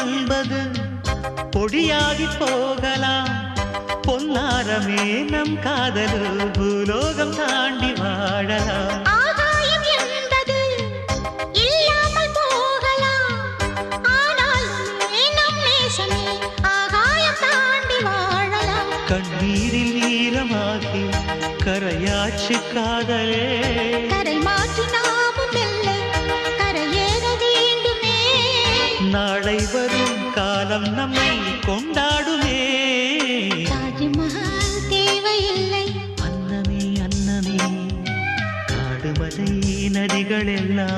என்பது பொடியாகி போகலாம். பொன்னாரமே நம் காதலு பூலோகம் தாண்டி வாழலாம். ஆகாயம் என்பது இல்லாமல் போகலாம். ஆனால் நம் நேசமே ஆகாயம் தாண்டி வாழலாம். கண்ணீரில் ஈரமாகி கரையாச்சு காதலே. கரை மாற்றி நாமும் வெல்லை கரையேற வேண்டுமே. நாளை வரும் காலம் நம்மை கொண்டாடுமே. தாஜ்மஹால் தேவையில்லை அன்னமே அன்னமே காடுமலை நதிகள் எல்லாம்